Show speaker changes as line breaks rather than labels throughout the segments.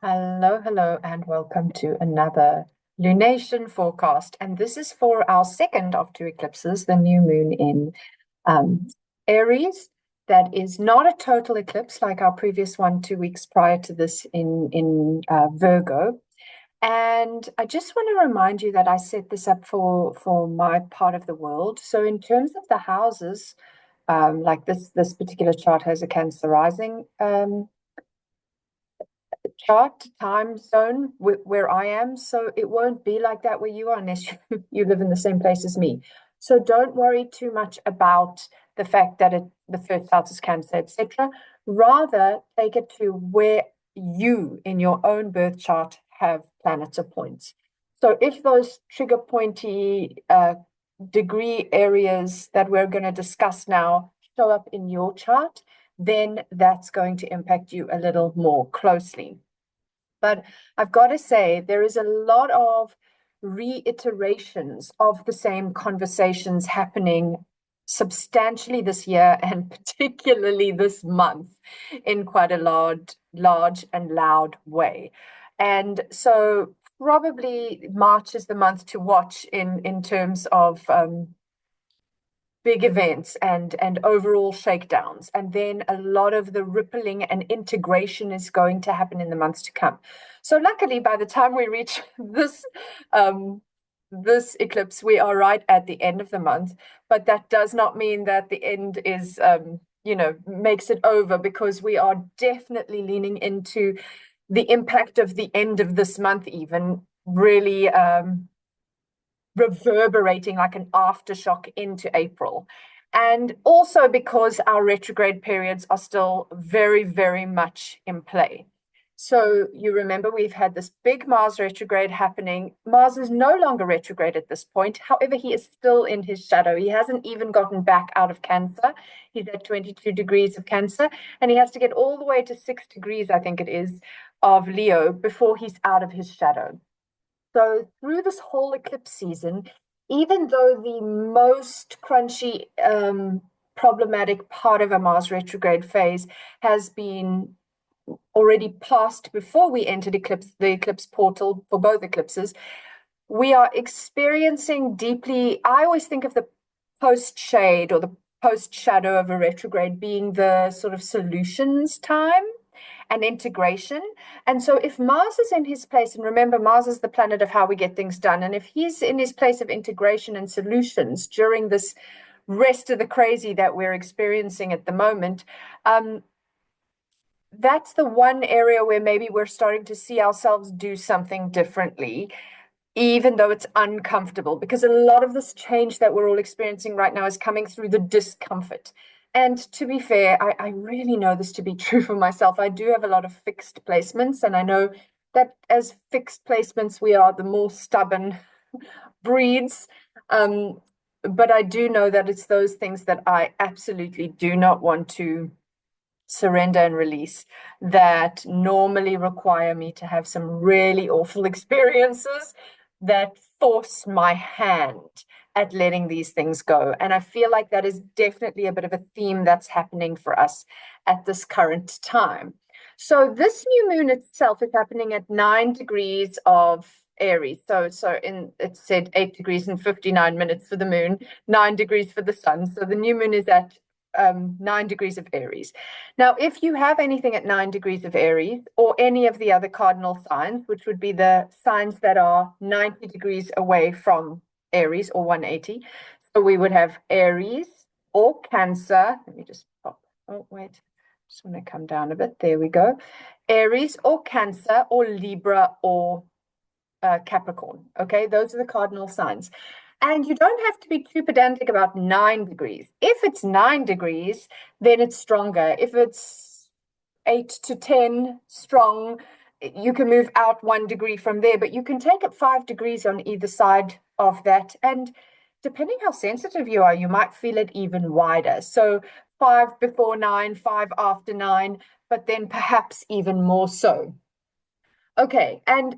Hello, and welcome to another lunation forecast. And this is for our second of two eclipses, the new moon in um, Aries. That is not a total eclipse like our previous one 2 weeks prior to this in Virgo. And I just want to remind you that I set this up for my part of the world. So in terms of the houses, like this particular chart has a Cancer rising. Chart time zone where I am, so it won't be like that where you are unless you live in the same place as me. So don't worry too much about the fact that the first house is Cancer, etc. Rather, take it to where you in your own birth chart have planets or points. So if those trigger pointy degree areas that we're going to discuss now show up in your chart, then that's going to impact you a little more closely. But I've got to say, there is a lot of reiterations of the same conversations happening substantially this year and particularly this month in quite a large and loud way. And so probably March is the month to watch in terms of big events and overall shakedowns, and then a lot of the rippling and integration is going to happen in the months to come. So luckily, by the time we reach this eclipse, we are right at the end of the month, but that does not mean that the end is makes it over, because we are definitely leaning into the impact of the end of this month, even really reverberating like an aftershock into April. And also because our retrograde periods are still very, very much in play. So you remember we've had this big Mars retrograde happening. Mars is no longer retrograde at this point. However, he is still in his shadow. He hasn't even gotten back out of Cancer. He's at 22 degrees of Cancer, and he has to get all the way to 6 degrees, I think it is, of Leo before he's out of his shadow. So through this whole eclipse season, even though the most crunchy, problematic part of a Mars retrograde phase has been already passed before we entered the eclipse portal for both eclipses, we are experiencing deeply. I always think of the post shade or the post shadow of a retrograde being the sort of solutions time and integration. And so if Mars is in his place, and remember, Mars is the planet of how we get things done, and if he's in his place of integration and solutions during this rest of the crazy that we're experiencing at the moment, that's the one area where maybe we're starting to see ourselves do something differently, even though it's uncomfortable, because a lot of this change that we're all experiencing right now is coming through the discomfort. And to be fair, I really know this to be true for myself. I do have a lot of fixed placements, and I know that as fixed placements, we are the more stubborn breeds. But I do know that it's those things that I absolutely do not want to surrender and release that normally require me to have some really awful experiences that force my hand at letting these things go. And I feel like that is definitely a bit of a theme that's happening for us at this current time. So this new moon itself is happening at 9 degrees of Aries. It said 8 degrees and 59 minutes for the moon, 9 degrees for the sun. So the new moon is at 9 degrees of Aries. Now, if you have anything at 9 degrees of Aries or any of the other cardinal signs, which would be the signs that are 90 degrees away from Aries or 180, so we would have Aries or Cancer. Let me just pop. Oh, wait. Just want to come down a bit. There we go. Aries or Cancer or Libra or Capricorn. Okay, those are the cardinal signs. And you don't have to be too pedantic about 9 degrees. If it's 9 degrees, then it's stronger. If it's 8 to 10 strong, you can move out 1 degree from there, but you can take it 5 degrees on either side of that. And depending how sensitive you are, you might feel it even wider. So 5 before 9, 5 after 9, but then perhaps even more so. Okay, and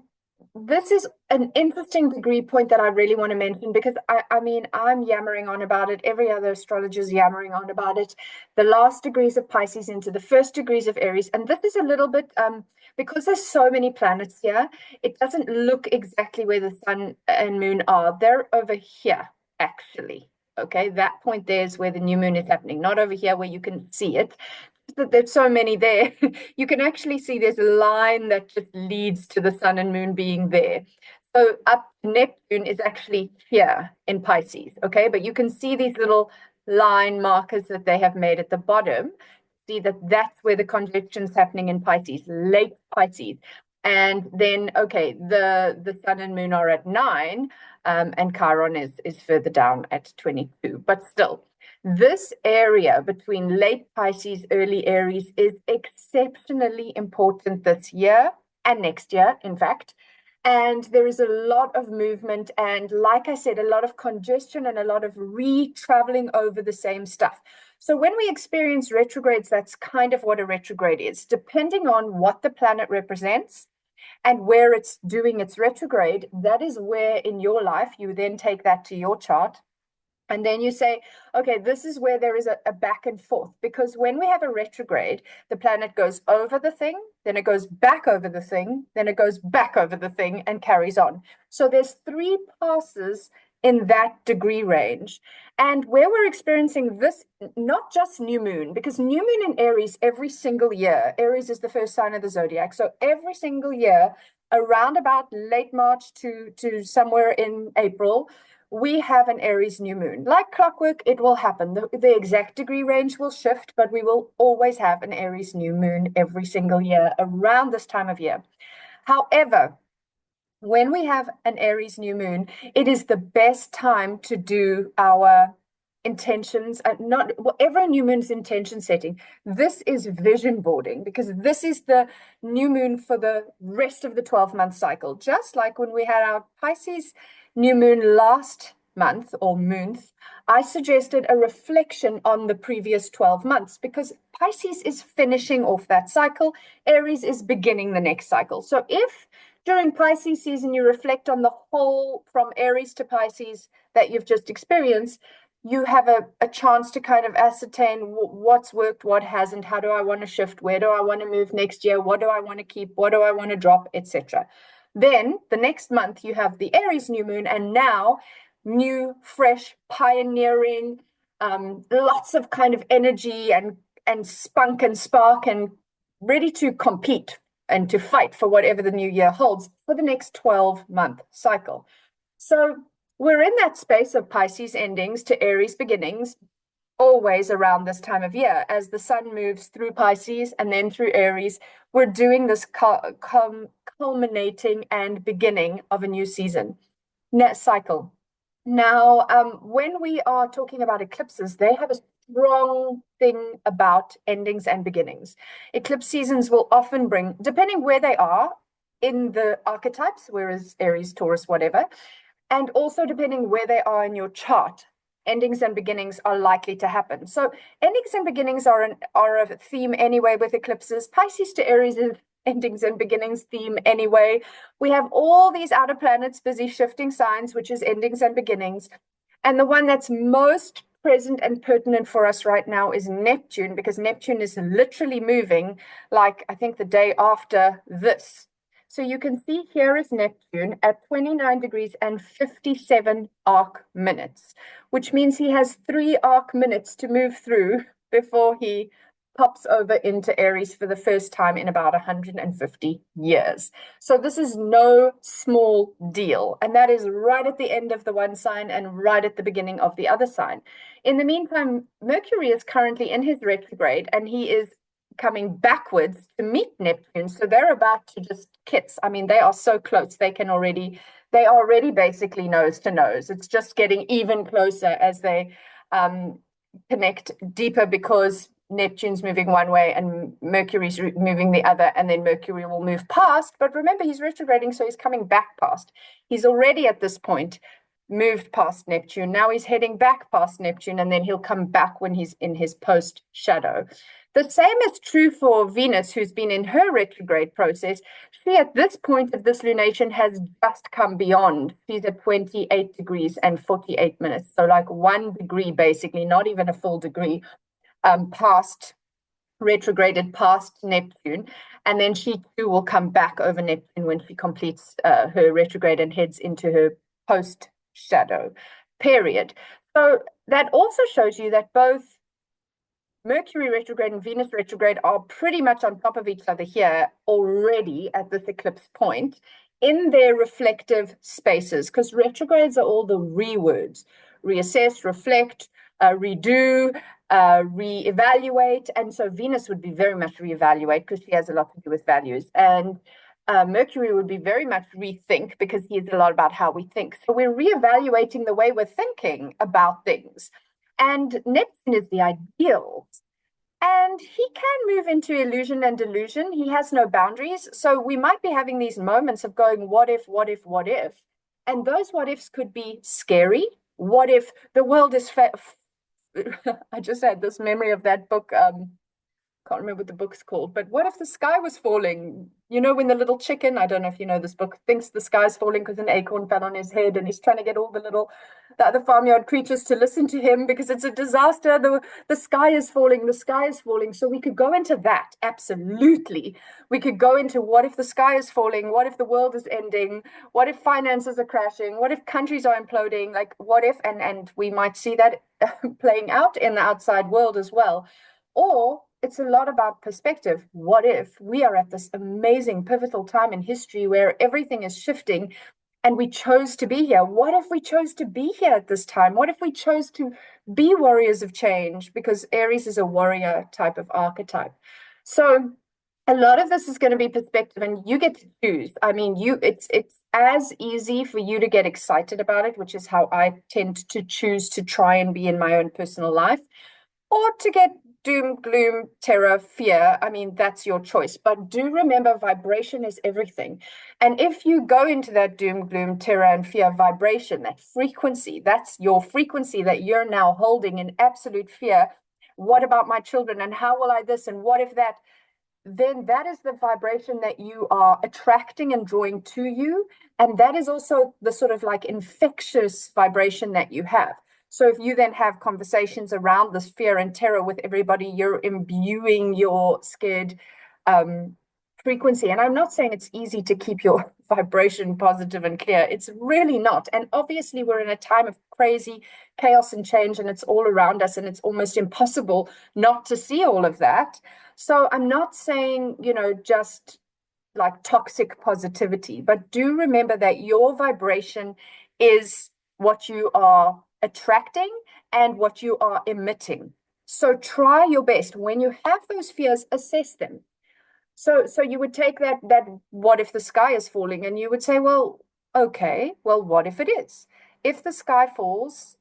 this is an interesting degree point that I really want to mention because I mean, I'm yammering on about it. Every other astrologer's yammering on about it. The last degrees of Pisces into the first degrees of Aries. And this is a little bit, because there's so many planets here, it doesn't look exactly where the sun and moon are. They're over here, actually. Okay, that point there is where the new moon is happening, not over here where you can see it. There's so many there. You can actually see there's a line that just leads to the sun and moon being there. So up Neptune is actually here in Pisces, okay? But you can see these little line markers that they have made at the bottom. See that that's where the conjunction's happening in Pisces, late Pisces. And then, okay, the sun and moon are at 9, and Chiron is further down at 22. But still, this area between late Pisces, early Aries is exceptionally important this year and next year, in fact. And there is a lot of movement and, like I said, a lot of congestion and a lot of re-traveling over the same stuff. So when we experience retrogrades, that's kind of what a retrograde is. Depending on what the planet represents and where it's doing its retrograde, that is where in your life you then take that to your chart. And then you say, okay, this is where there is a back and forth. Because when we have a retrograde, the planet goes over the thing, then it goes back over the thing, then it goes back over the thing and carries on. So there's 3 passes in that degree range. And where we're experiencing this, not just new moon, because new moon in Aries every single year, Aries is the first sign of the zodiac. So every single year, around about late March to somewhere in April, we have an Aries new moon. Like clockwork, it will happen. The exact degree range will shift, but we will always have an Aries new moon every single year around this time of year. However, when we have an Aries new moon, it is the best time to do our intentions, not whatever new moon's intention setting. This is vision boarding because this is the new moon for the rest of the 12-month cycle. Just like when we had our Pisces new moon last month or month, I suggested a reflection on the previous 12 months because Pisces is finishing off that cycle. Aries is beginning the next cycle. So if during Pisces season you reflect on the whole from Aries to Pisces that you've just experienced, you have a chance to kind of ascertain what's worked, what hasn't, how do I want to shift, where do I want to move next year, what do I want to keep, what do I want to drop, etc. Then the next month you have the Aries new moon, and now new, fresh, pioneering, lots of kind of energy and spunk and spark and ready to compete and to fight for whatever the new year holds for the next 12-month cycle. So we're in that space of Pisces endings to Aries beginnings, always around this time of year. As the sun moves through Pisces and then through Aries, we're doing this culminating and beginning of a new season, cycle. Now, when we are talking about eclipses, they have a strong thing about endings and beginnings. Eclipse seasons will often bring, depending where they are in the archetypes, whereas Aries, Taurus, whatever, and also depending where they are in your chart, endings and beginnings are likely to happen. So endings and beginnings are a theme anyway with eclipses. Pisces to Aries is endings and beginnings theme anyway. We have all these outer planets busy shifting signs, which is endings and beginnings. And the one that's most present and pertinent for us right now is Neptune, because Neptune is literally moving like, I think, the day after this. So you can see here is Neptune at 29 degrees and 57 arc minutes, which means he has 3 arc minutes to move through before he pops over into Aries for the first time in about 150 years. So this is no small deal. And that is right at the end of the one sign and right at the beginning of the other sign. In the meantime, Mercury is currently in his retrograde and he is coming backwards to meet Neptune. So they're about to just kiss. I mean, they are so close. They are already basically nose to nose. It's just getting even closer as they connect deeper because Neptune's moving one way and Mercury's moving the other, and then Mercury will move past. But remember, he's retrograding, so he's coming back past. He's already at this point moved past Neptune. Now he's heading back past Neptune, and then he'll come back when he's in his post shadow. The same is true for Venus, who's been in her retrograde process. She, at this point of this lunation, has just come beyond. She's at 28 degrees and 48 minutes. So like 1 degree, basically, not even a full degree, past retrograded past Neptune. And then she too will come back over Neptune when she completes her retrograde and heads into her post shadow period. So that also shows you that both Mercury retrograde and Venus retrograde are pretty much on top of each other here already at this eclipse point in their reflective spaces, because retrogrades are all the rewords: reassess, reflect, redo, reevaluate. And so Venus would be very much reevaluate because she has a lot to do with values. And Mercury would be very much rethink because he is a lot about how we think. So we're reevaluating the way we're thinking about things. And Neptune is the ideal. And he can move into illusion and delusion. He has no boundaries. So we might be having these moments of going, what if, what if, what if? And those what ifs could be scary. What if the world is I just had this memory of that book. Can't remember what the book's called, but what if the sky was falling? You know, when the little chicken, I don't know if you know this book, thinks the sky's falling because an acorn fell on his head, and he's trying to get all the other farmyard creatures to listen to him because it's a disaster. The sky is falling, the sky is falling. So we could go into that, absolutely. We could go into what if the sky is falling, what if the world is ending, what if finances are crashing, what if countries are imploding, like what if, and we might see that playing out in the outside world as well. Or it's a lot about perspective. What if we are at this amazing pivotal time in history where everything is shifting and we chose to be here? What if we chose to be here at this time? What if we chose to be warriors of change? Because Aries is a warrior type of archetype. So a lot of this is going to be perspective, and you get to choose. I mean, it's as easy for you to get excited about it, which is how I tend to choose to try and be in my own personal life, or to get doom, gloom, terror, fear. I mean, that's your choice. But do remember, vibration is everything. And if you go into that doom, gloom, terror, and fear vibration, that frequency, that's your frequency that you're now holding in absolute fear. What about my children? And how will I this? And what if that? Then that is the vibration that you are attracting and drawing to you. And that is also the sort of like infectious vibration that you have. So if you then have conversations around this fear and terror with everybody, you're imbuing your scared frequency. And I'm not saying it's easy to keep your vibration positive and clear. It's really not. And obviously we're in a time of crazy chaos and change, and it's all around us, and it's almost impossible not to see all of that. So I'm not saying, just like toxic positivity, but do remember that your vibration is what you are attracting and what you are emitting. So try your best. When you have those fears, assess them. So you would take that what if the sky is falling, and you would say, well, okay, well, what if it is? If the sky falls,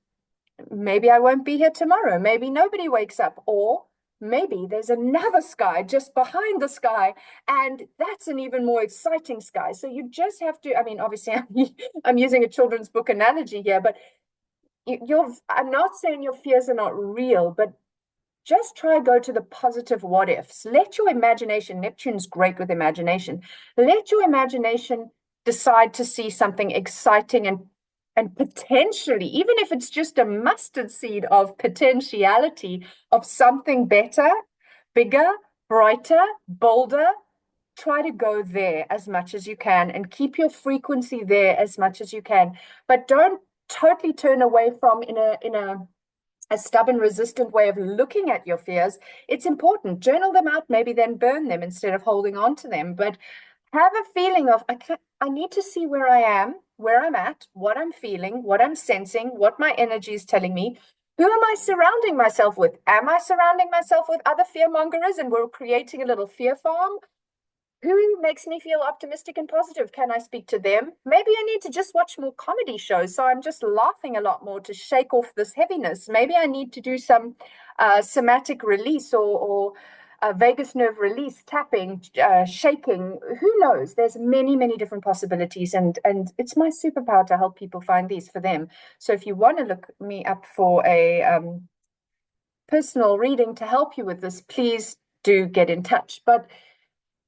maybe I won't be here tomorrow. Maybe nobody wakes up, or maybe there's another sky just behind the sky, and that's an even more exciting sky. So you just have to, I mean, obviously I'm using a children's book analogy here, but I'm not saying your fears are not real, but just try go to the positive what ifs. Let your imagination, Neptune's great with imagination, let your imagination decide to see something exciting and potentially, even if it's just a mustard seed of potentiality of something better, bigger, brighter, bolder, try to go there as much as you can and keep your frequency there as much as you can. But don't totally turn away from in a stubborn, resistant way of looking at your fears. It's important. Journal them out, maybe then burn them instead of holding on to them. But have a feeling of, I need to see where I am, where I'm at, what I'm feeling, what I'm sensing, what my energy is telling me. Who am I surrounding myself with? Am I surrounding myself with other fearmongers and we're creating a little fear farm? Who makes me feel optimistic and positive? Can I speak to them? Maybe I need to just watch more comedy shows, so I'm just laughing a lot more to shake off this heaviness. Maybe I need to do some somatic release or vagus nerve release, tapping, shaking, who knows? There's many, many different possibilities. And it's my superpower to help people find these for them. So if you want to look me up for a personal reading to help you with this, please do get in touch. But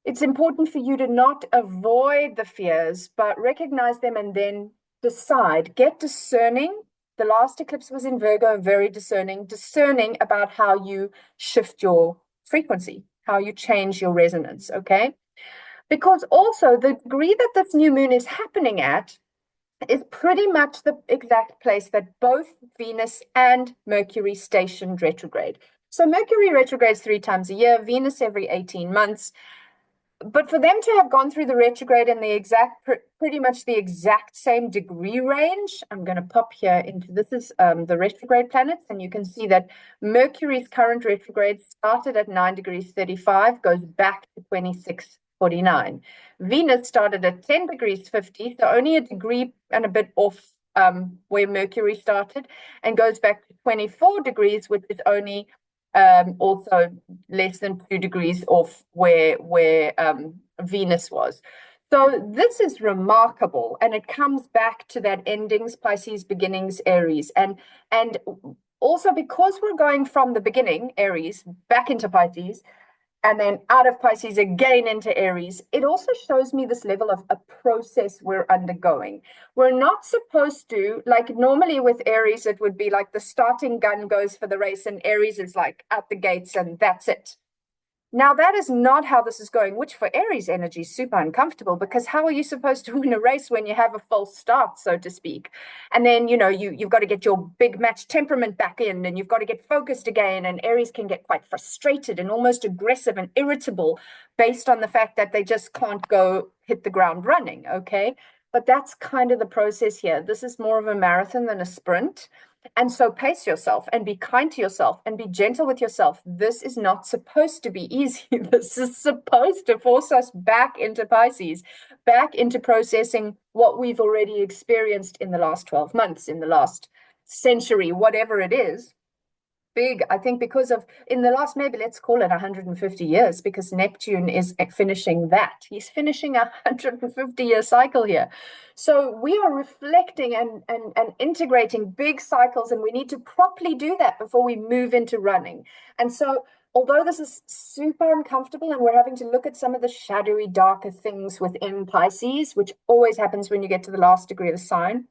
it's important for you to not avoid the fears, but recognize them and then decide. Get discerning. The last eclipse was in Virgo, very discerning about how you shift your frequency, how you change your resonance, okay? Because also the degree that this new moon is happening at is pretty much the exact place that both Venus and Mercury stationed retrograde. So Mercury retrogrades 3 times a year, Venus every 18 months. But for them to have gone through the retrograde in the exact, pretty much the exact same degree range, I'm going to pop here into, this is the retrograde planets, and you can see that Mercury's current retrograde started at 9 degrees 35, goes back to 26:49. Venus started at 10 degrees 50, so only a degree and a bit off where Mercury started, and goes back to 24 degrees, which is only also less than 2 degrees off where Venus was. So this is remarkable, and it comes back to that endings, Pisces, beginnings, Aries, and also because we're going from the beginning, Aries, back into Pisces, and then out of Pisces again into Aries, it also shows me this level of a process we're undergoing. We're not supposed to, like normally with Aries, it would be like the starting gun goes for the race, and Aries is like out the gates and that's it. Now, that is not how this is going, which for Aries energy is super uncomfortable, because how are you supposed to win a race when you have a false start, so to speak? And then, you've got to get your big match temperament back in, and you've got to get focused again. And Aries can get quite frustrated and almost aggressive and irritable based on the fact that they just can't go hit the ground running, okay? But that's kind of the process here. This is more of a marathon than a sprint. And so pace yourself and be kind to yourself and be gentle with yourself. This is not supposed to be easy. This is supposed to force us back into Pisces, back into processing what we've already experienced in the last 12 months, in the last century, whatever it is. Big, I think, because of in the last, maybe let's call it 150 years, because Neptune is finishing that. He's finishing a 150-year cycle here. So we are reflecting and integrating big cycles, and we need to properly do that before we move into running. And so although this is super uncomfortable and we're having to look at some of the shadowy, darker things within Pisces, which always happens when you get to the last degree of the sign,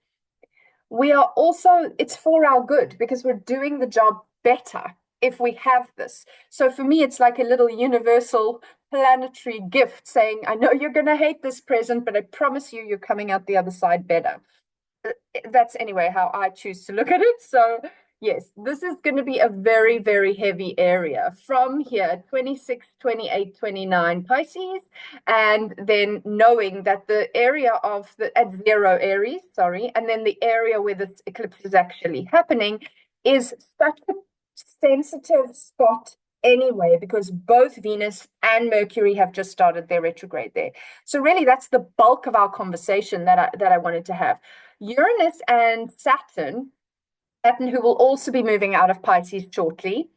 we are also, it's for our good, because we're doing the job better if we have this. So for me, it's like a little universal planetary gift saying, I know you're going to hate this present, but I promise you, you're coming out the other side better. That's anyway how I choose to look at it. So yes, this is going to be a very, very heavy area from here, 26, 28, 29 Pisces, and then knowing that the area of the at 0 Aries, and then the area where this eclipse is actually happening is such a sensitive spot anyway, because both Venus and Mercury have just started their retrograde there. So really, that's the bulk of our conversation that I wanted to have. Uranus and Saturn, who will also be moving out of Pisces shortly,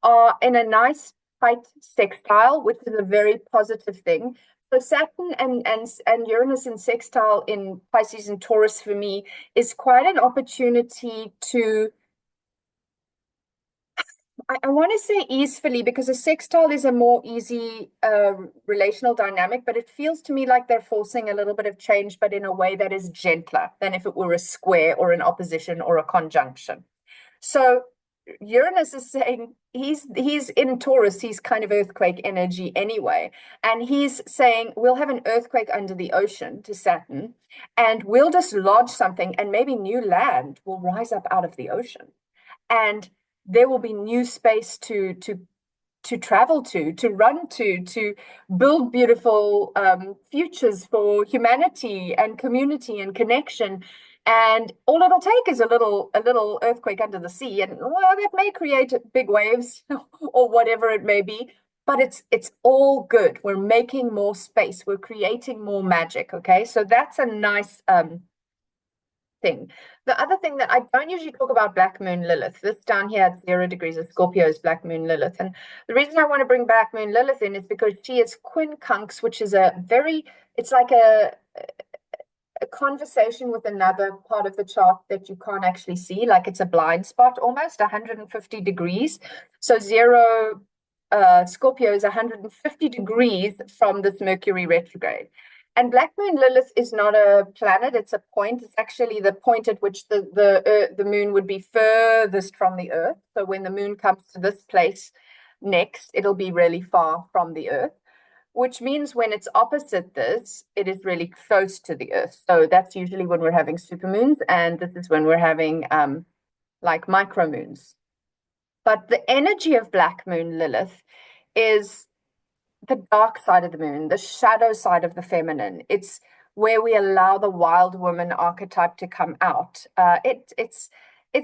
are in a nice tight sextile, which is a very positive thing. So Saturn and Uranus in sextile in Pisces and Taurus for me is quite an opportunity to, I want to say easefully, because a sextile is a more easy relational dynamic, but it feels to me like they're forcing a little bit of change, but in a way that is gentler than if it were a square or an opposition or a conjunction. So Uranus is saying he's in Taurus, he's kind of earthquake energy anyway. And he's saying we'll have an earthquake under the ocean to Saturn, and we'll dislodge something, and maybe new land will rise up out of the ocean. And there will be new space to travel to run to build beautiful futures for humanity and community and connection. And all it'll take is a little earthquake under the sea, and well, that may create big waves or whatever it may be. But it's all good. We're making more space. We're creating more magic. Okay, so that's a nice thing. The other thing that I don't usually talk about Black Moon Lilith, this down here at 0 degrees of Scorpio is Black Moon Lilith. And the reason I want to bring Black Moon Lilith in is because she is quincunx, which is it's like a conversation with another part of the chart that you can't actually see, like it's a blind spot almost 150 degrees. So Scorpio is 150 degrees from this Mercury retrograde. And Black Moon Lilith is not a planet, it's a point. It's actually the point at which the moon would be furthest from the Earth. So when the moon comes to this place next, it'll be really far from the Earth, which means when it's opposite this, it is really close to the Earth. So that's usually when we're having supermoons, and this is when we're having like micromoons. But the energy of Black Moon Lilith is the dark side of the moon, the shadow side of the feminine. It's where we allow the wild woman archetype to come out. It's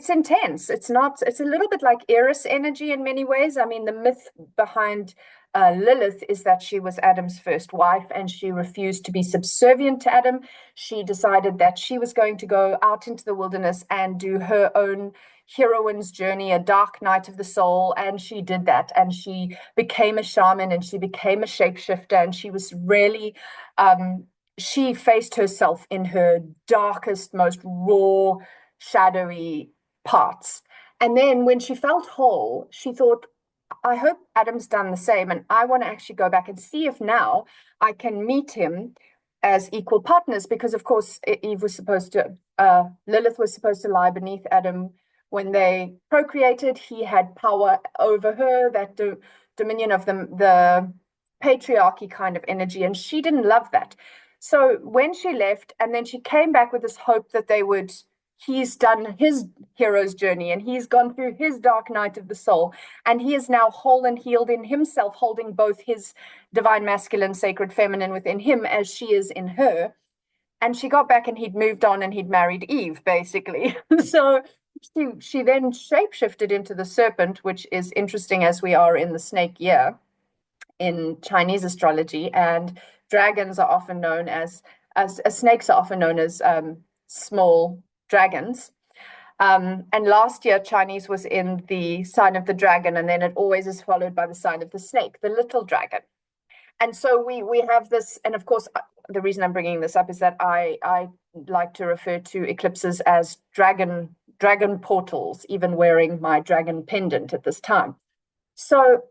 intense. It's a little bit like Aries energy in many ways. I mean, the myth behind Lilith is that she was Adam's first wife and she refused to be subservient to Adam. She decided that she was going to go out into the wilderness and do her own heroine's journey, a dark night of the soul, and she did that, and she became a shaman and she became a shapeshifter, and she was really she faced herself in her darkest, most raw, shadowy parts. And then when she felt whole, she thought, I hope Adam's done the same, and I want to actually go back and see if now I can meet him as equal partners, because of course Lilith was supposed to lie beneath Adam. When they procreated, he had power over her, that dominion of the patriarchy kind of energy, and she didn't love that. So when she left, and then she came back with this hope that he's done his hero's journey and he's gone through his dark night of the soul, and he is now whole and healed in himself, holding both his divine masculine, sacred feminine within him as she is in her. And she got back and he'd moved on and he'd married Eve, basically. So she then shapeshifted into the serpent, which is interesting as we are in the snake year in Chinese astrology. And dragons are often known as snakes are often known as small dragons. And last year, Chinese was in the sign of the dragon, and then it always is followed by the sign of the snake, the little dragon. And so we have this, and of course, the reason I'm bringing this up is that I like to refer to eclipses as dragon portals, even wearing my dragon pendant at this time. So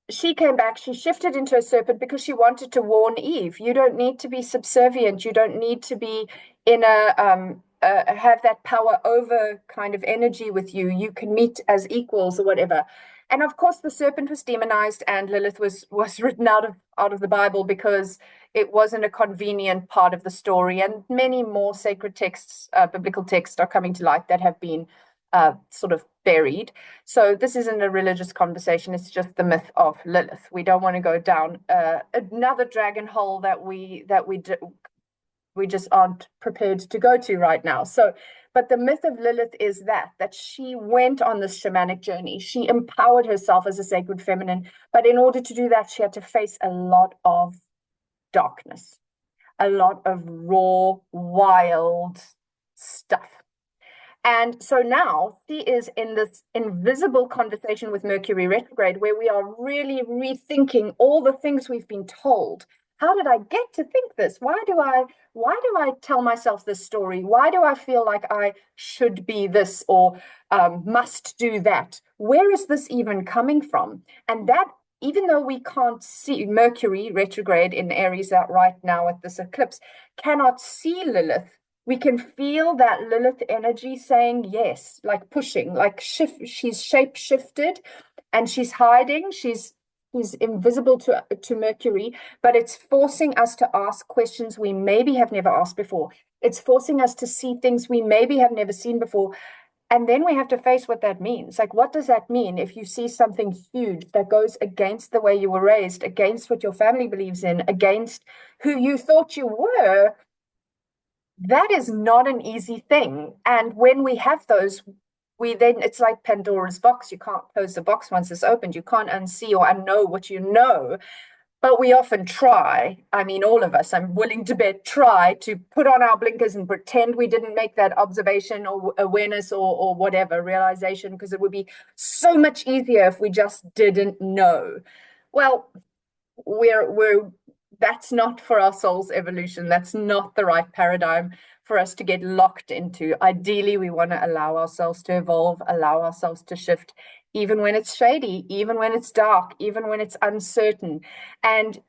she came back, she shifted into a serpent because she wanted to warn Eve, you don't need to be subservient, you don't need to be in have that power over kind of energy with you. You can meet as equals or whatever. And of course, the serpent was demonized, and Lilith was written out of the Bible because it wasn't a convenient part of the story. And many more sacred texts, biblical texts, are coming to light that have been sort of buried. So this isn't a religious conversation. It's just the myth of Lilith. We don't want to go down another dragon hole that we just aren't prepared to go to right now. So, but the myth of Lilith is that she went on this shamanic journey. She empowered herself as a sacred feminine, but in order to do that, she had to face a lot of darkness, a lot of raw, wild stuff. And so now she is in this invisible conversation with Mercury retrograde, where we are really rethinking all the things we've been told. How did I get to think this? Why do I tell myself this story? Why do I feel like I should be this or must do that? Where is this even coming from? And that, even though we can't see Mercury retrograde in Aries out right now at this eclipse, cannot see Lilith, we can feel that Lilith energy saying yes, like pushing, like she's shape shifted and she's hiding. She's invisible to Mercury, but it's forcing us to ask questions we maybe have never asked before. It's forcing us to see things we maybe have never seen before. And then we have to face what that means. Like, what does that mean if you see something huge that goes against the way you were raised, against what your family believes in, against who you thought you were? That is not an easy thing. And when we have those, it's like Pandora's box. You can't close the box once it's opened. You can't unsee or unknow what you know. But we often try, I mean, all of us, I'm willing to bet, try to put on our blinkers and pretend we didn't make that observation or awareness or whatever, realization, because it would be so much easier if we just didn't know. Well, we're that's not for our soul's evolution. That's not the right paradigm for us to get locked into. Ideally, we want to allow ourselves to evolve, allow ourselves to shift, even when it's shady, even when it's dark, even when it's uncertain. And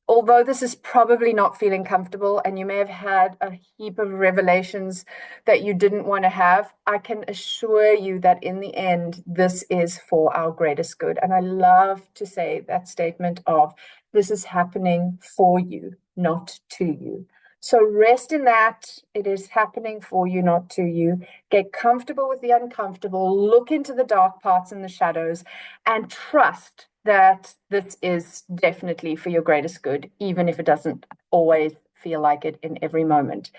although this is probably not feeling comfortable and you may have had a heap of revelations that you didn't want to have, I can assure you that in the end, this is for our greatest good. And I love to say that statement of this is happening for you, not to you. So rest in that. It is happening for you, not to you. Get comfortable with the uncomfortable, look into the dark parts and the shadows, and trust that this is definitely for your greatest good, even if it doesn't always feel like it in every moment.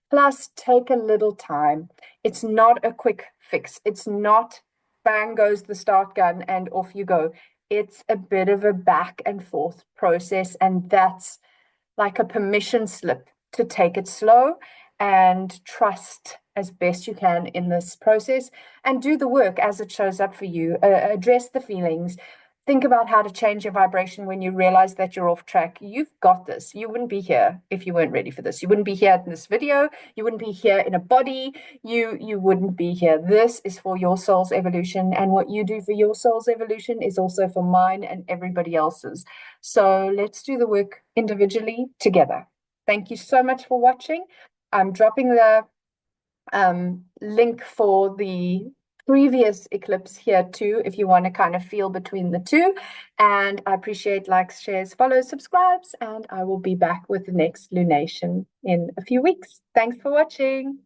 Plus, take a little time. It's not a quick fix. It's not bang goes the start gun and off you go. It's a bit of a back and forth process, and that's like a permission slip to take it slow and trust as best you can in this process and do the work as it shows up for you. Address the feelings. Think about how to change your vibration when you realize that you're off track. You've got this. You wouldn't be here if you weren't ready for this. You wouldn't be here in this video. You wouldn't be here in a body. You wouldn't be here. This is for your soul's evolution. And what you do for your soul's evolution is also for mine and everybody else's. So let's do the work individually together. Thank you so much for watching. I'm dropping the link for the previous eclipse here too, if you want to kind of feel between the two. And I appreciate likes, shares, follows, subscribes, and I will be back with the next lunation in a few weeks. Thanks for watching.